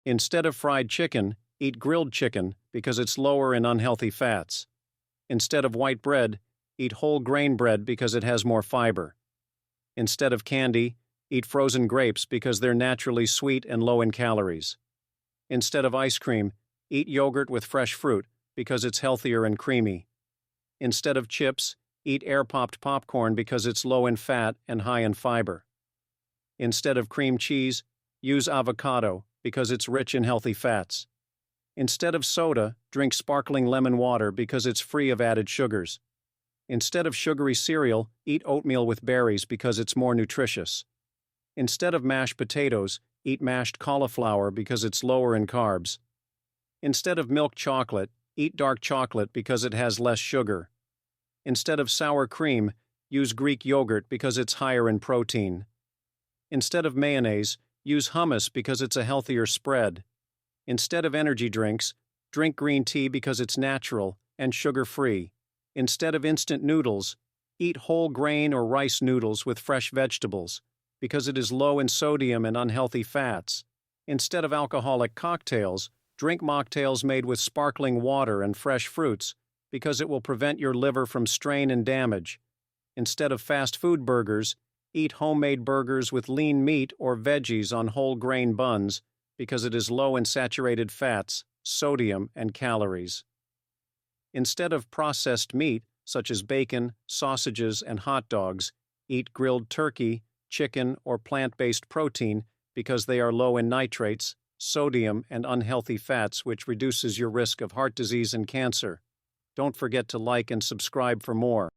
Instead of fried chicken, eat grilled chicken because it's lower in unhealthy fats. Instead of white bread, eat whole grain bread because it has more fiber. Instead of candy, eat frozen grapes because they're naturally sweet and low in calories. Instead of ice cream, eat yogurt with fresh fruit because it's healthier and creamy. Instead of chips, eat air-popped popcorn because it's low in fat and high in fiber. Instead of cream cheese, use avocado because it's rich in healthy fats. Instead of soda, drink sparkling lemon water because it's free of added sugars. Instead of sugary cereal, eat oatmeal with berries because it's more nutritious. Instead of mashed potatoes, eat mashed cauliflower because it's lower in carbs. Instead of milk chocolate, eat dark chocolate because it has less sugar. Instead of sour cream, use Greek yogurt because it's higher in protein. Instead of mayonnaise, use hummus because it's a healthier spread. Instead of energy drinks, drink green tea because it's natural and sugar-free. Instead of instant noodles, eat whole grain or rice noodles with fresh vegetables because it is low in sodium and unhealthy fats. Instead of alcoholic cocktails, drink mocktails made with sparkling water and fresh fruits because it will prevent your liver from strain and damage. Instead of fast food burgers, eat homemade burgers with lean meat or veggies on whole grain buns because it is low in saturated fats, sodium, and calories. Instead of processed meat, such as bacon, sausages, and hot dogs, eat grilled turkey, chicken, or plant-based protein because they are low in nitrates, sodium, and unhealthy fats, which reduces your risk of heart disease and cancer. Don't forget to like and subscribe for more.